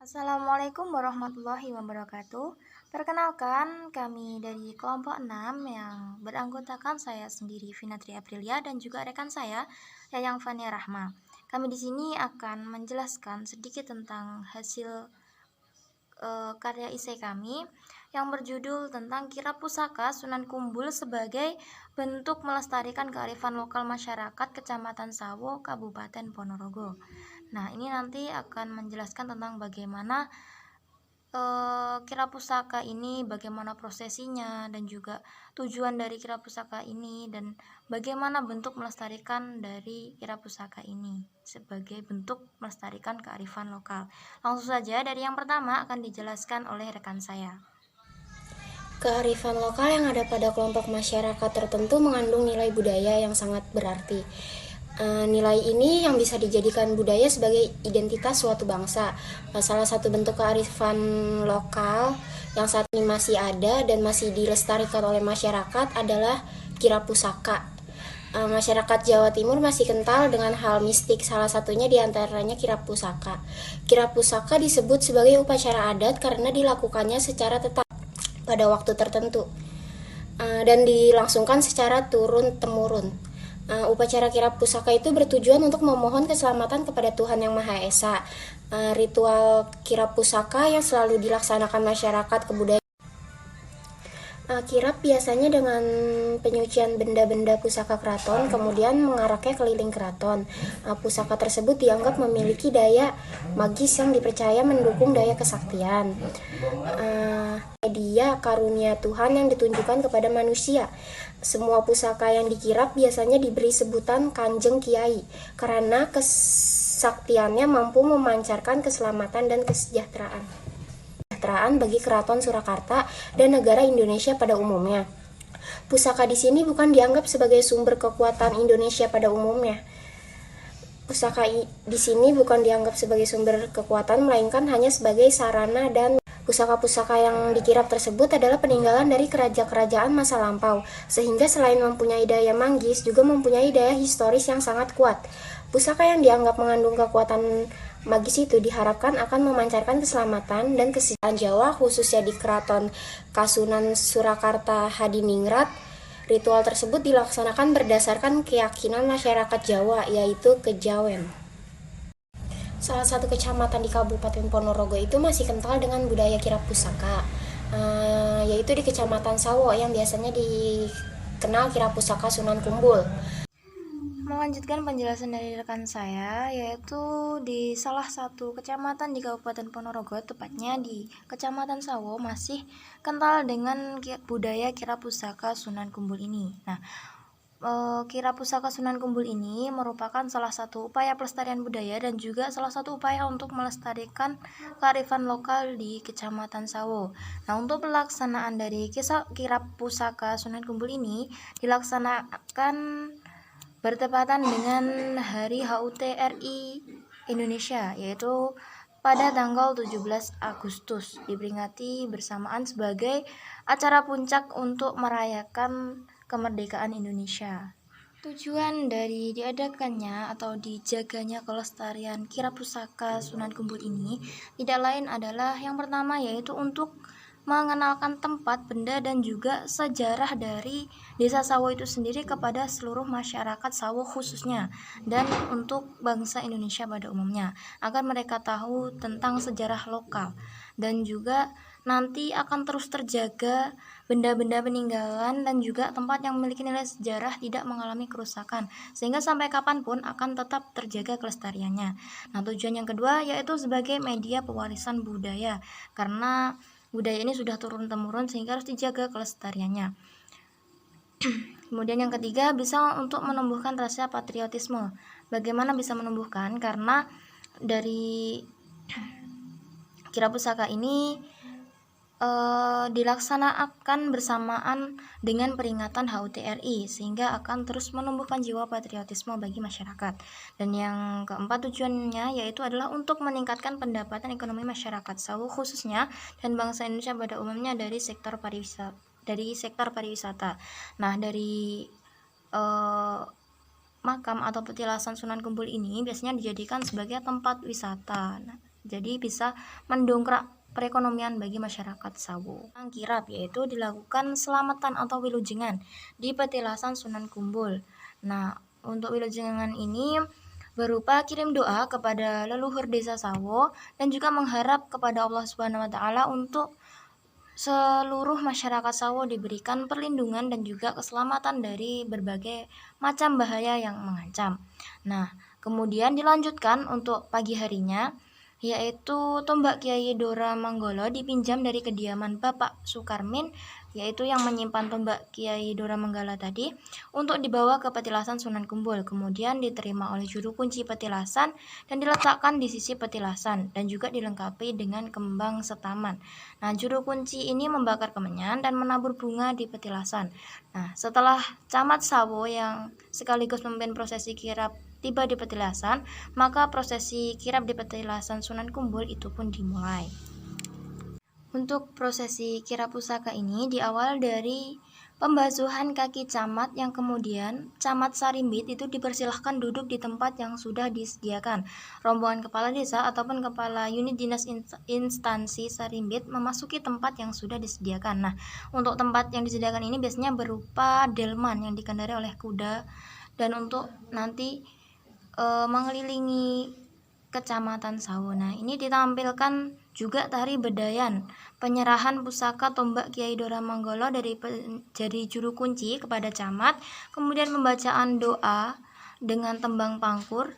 Assalamualaikum warahmatullahi wabarakatuh. Perkenalkan, kami dari kelompok 6 yang beranggotakan saya sendiri Vinatri Aprilia dan juga rekan saya Yayang Fania Rahma. Kami di sini akan menjelaskan sedikit tentang hasil karya esai kami yang berjudul tentang kirab pusaka Sunan Kumbul sebagai bentuk melestarikan kearifan lokal masyarakat Kecamatan Sawo, Kabupaten Ponorogo. Nah, ini nanti akan menjelaskan tentang bagaimana kirab pusaka ini, bagaimana prosesinya, dan juga tujuan dari kirab pusaka ini, dan bagaimana bentuk melestarikan dari kirab pusaka ini sebagai bentuk melestarikan kearifan lokal. Langsung saja dari yang pertama akan dijelaskan oleh rekan saya. Kearifan lokal yang ada pada kelompok masyarakat tertentu mengandung nilai budaya yang sangat berarti. Nilai ini yang bisa dijadikan budaya sebagai identitas suatu bangsa. Salah satu bentuk kearifan lokal yang saat ini masih ada dan masih dilestarikan oleh masyarakat adalah kirab pusaka. Masyarakat Jawa Timur masih kental dengan hal mistik, salah satunya diantaranya kirab pusaka. Kirab pusaka disebut sebagai upacara adat karena dilakukannya secara tetap pada waktu tertentu dan dilangsungkan secara turun-temurun. Upacara kirab pusaka itu bertujuan untuk memohon keselamatan kepada Tuhan Yang Maha Esa. Ritual kirab pusaka yang selalu dilaksanakan masyarakat kebudayaan kirab biasanya dengan penyucian benda-benda pusaka keraton, kemudian mengaraknya keliling keraton. Pusaka tersebut dianggap memiliki daya magis yang dipercaya mendukung daya kesaktian. Dia karunia Tuhan yang ditunjukkan kepada manusia. Semua pusaka yang dikirap biasanya diberi sebutan Kanjeng Kiai, karena kesaktiannya mampu memancarkan keselamatan dan kesejahteraan bagi Keraton Surakarta dan negara Indonesia pada umumnya. Pusaka di sini bukan dianggap sebagai sumber kekuatan Indonesia pada umumnya. Pusaka di sini bukan dianggap sebagai sumber kekuatan, melainkan hanya sebagai sarana dan pusaka-pusaka yang dikirap tersebut adalah peninggalan dari kerajaan masa lampau, sehingga selain mempunyai daya manggis, juga mempunyai daya historis yang sangat kuat. Pusaka yang dianggap mengandung kekuatan magis itu diharapkan akan memancarkan keselamatan dan kesejahteraan Jawa, khususnya di Keraton Kasunan Surakarta Hadiningrat. Ritual tersebut dilaksanakan berdasarkan keyakinan masyarakat Jawa, yaitu kejawen. Salah satu kecamatan di Kabupaten Ponorogo itu masih kental dengan budaya kirab pusaka, yaitu di Kecamatan Sawo yang biasanya dikenal kirab pusaka Sunan Kumbul. Melanjutkan penjelasan dari rekan saya, yaitu di salah satu kecamatan di Kabupaten Ponorogo, tepatnya di Kecamatan Sawo, masih kental dengan budaya kirab pusaka Sunan Kumbul ini. Nah, kirab pusaka Sunan Kumbul ini merupakan salah satu upaya pelestarian budaya dan juga salah satu upaya untuk melestarikan kearifan lokal di Kecamatan Sawo. Nah, untuk pelaksanaan dari kirab pusaka Sunan Kumbul ini dilaksanakan bertepatan dengan Hari HUT RI Indonesia, yaitu pada tanggal 17 Agustus, diperingati bersamaan sebagai acara puncak untuk merayakan kemerdekaan Indonesia. Tujuan dari diadakannya atau dijaganya kelestarian kirab pusaka Sunan Kumbul ini tidak lain adalah yang pertama, yaitu untuk mengenalkan tempat, benda, dan juga sejarah dari desa Sawo itu sendiri kepada seluruh masyarakat Sawo khususnya, dan untuk bangsa Indonesia pada umumnya, agar mereka tahu tentang sejarah lokal, dan juga nanti akan terus terjaga benda-benda peninggalan dan juga tempat yang memiliki nilai sejarah tidak mengalami kerusakan, sehingga sampai kapanpun akan tetap terjaga kelestariannya. Nah, tujuan yang kedua yaitu sebagai media pewarisan budaya, karena budaya ini sudah turun-temurun sehingga harus dijaga kelestariannya. Kemudian yang ketiga, bisa untuk menumbuhkan rasa patriotisme. Bagaimana bisa menumbuhkan? Karena dari kirab pusaka ini dilaksanakan bersamaan dengan peringatan HUT RI, sehingga akan terus menumbuhkan jiwa patriotisme bagi masyarakat. Dan yang keempat tujuannya yaitu adalah untuk meningkatkan pendapatan ekonomi masyarakat Sawo khususnya dan bangsa Indonesia pada umumnya dari sektor pariwisata. Nah, dari makam atau petilasan Sunan Kumbul ini biasanya dijadikan sebagai tempat wisata. Nah, Jadi bisa mendongkrak perekonomian bagi masyarakat Sawo. Kirap yaitu dilakukan selamatan atau wilujengan di petilasan Sunan Kumbul. Nah, untuk wilujengan ini berupa kirim doa kepada leluhur desa Sawo dan juga mengharap kepada Allah Subhanahu wa taala untuk seluruh masyarakat Sawo diberikan perlindungan dan juga keselamatan dari berbagai macam bahaya yang mengancam. Nah, kemudian dilanjutkan untuk pagi harinya, yaitu tombak Kiai Dora Manggolo dipinjam dari kediaman Bapak Sukarmin, yaitu yang menyimpan tombak Kiai Dora Manggala tadi, untuk dibawa ke petilasan Sunan Kumbul. Kemudian diterima oleh juru kunci petilasan dan diletakkan di sisi petilasan dan juga dilengkapi dengan kembang setaman. Nah, juru kunci ini membakar kemenyan dan menabur bunga di petilasan. Nah, setelah camat Sawo yang sekaligus memimpin prosesi kirap tiba di petilasan, maka prosesi kirap di petilasan Sunan Kumbul itu pun dimulai. Untuk prosesi kirap pusaka ini diawal dari pembasuhan kaki camat, yang kemudian camat Sarimbit itu dipersilahkan duduk di tempat yang sudah disediakan. Rombongan kepala desa ataupun kepala unit dinas instansi Sarimbit memasuki tempat yang sudah disediakan. Nah, untuk tempat yang disediakan ini biasanya berupa delman yang dikendarai oleh kuda, dan untuk nanti mengelilingi Kecamatan Sawo. Nah, ini ditampilkan juga tari bedayan, penyerahan pusaka tombak Kiai Dora Manggolo dari juru kunci kepada camat, kemudian pembacaan doa dengan tembang pangkur,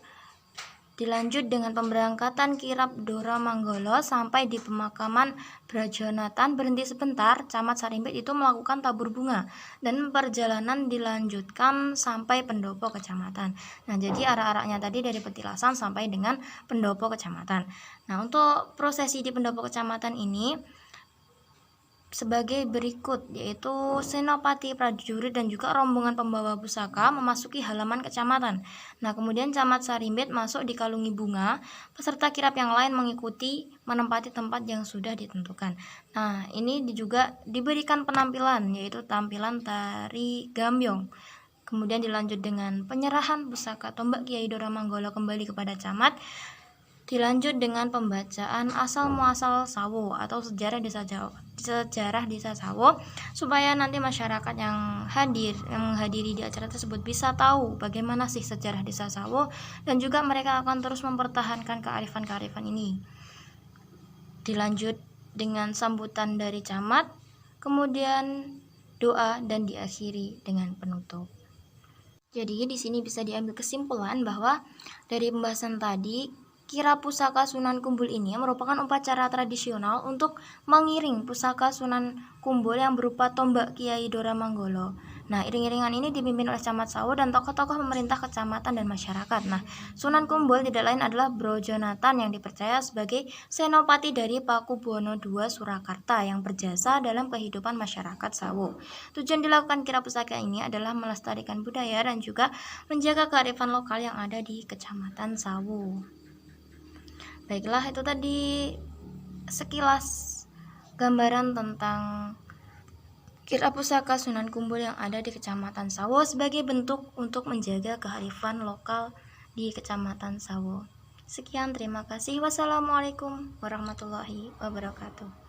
dilanjut dengan pemberangkatan kirap Dora Manggolo sampai di pemakaman Brajonatan. Berhenti sebentar, camat Sarimbit itu melakukan tabur bunga dan perjalanan dilanjutkan sampai pendopo kecamatan. Nah, jadi arak-araknya tadi dari petilasan sampai dengan pendopo kecamatan. Nah, untuk prosesi di pendopo kecamatan ini sebagai berikut, yaitu senopati, prajurit, dan juga rombongan pembawa pusaka memasuki halaman kecamatan. Nah, kemudian camat Sarimbit masuk dikalungi bunga, peserta kirap yang lain mengikuti menempati tempat yang sudah ditentukan. Nah, ini juga diberikan penampilan, yaitu tampilan tari gambyong. Kemudian dilanjut dengan penyerahan pusaka tombak Kiai Dora Manggolo kembali kepada camat. Dilanjut dengan pembacaan asal muasal Sawo atau sejarah desa Sawo, supaya nanti masyarakat yang menghadiri di acara tersebut bisa tahu bagaimana sih sejarah desa Sawo, dan juga mereka akan terus mempertahankan kearifan ini. Dilanjut dengan sambutan dari camat, kemudian doa, dan diakhiri dengan penutup. Jadi di sini bisa diambil kesimpulan bahwa dari pembahasan tadi, kirap pusaka Sunan Kumbul ini merupakan upacara tradisional untuk mengiring pusaka Sunan Kumbul yang berupa tombak Kiai Dora Manggolo. Nah, iring-iringan ini dipimpin oleh camat Sawo dan tokoh-tokoh pemerintah kecamatan dan masyarakat. Nah, Sunan Kumbul tidak lain adalah Brojonatan yang dipercaya sebagai senopati dari Pakubuwono II Surakarta yang berjasa dalam kehidupan masyarakat Sawo. Tujuan dilakukan kirap pusaka ini adalah melestarikan budaya dan juga menjaga kearifan lokal yang ada di Kecamatan Sawo. Baiklah, itu tadi sekilas gambaran tentang kirap pusaka Sunan Kumbul yang ada di Kecamatan Sawo sebagai bentuk untuk menjaga kearifan lokal di Kecamatan Sawo. Sekian, terima kasih. Wassalamualaikum warahmatullahi wabarakatuh.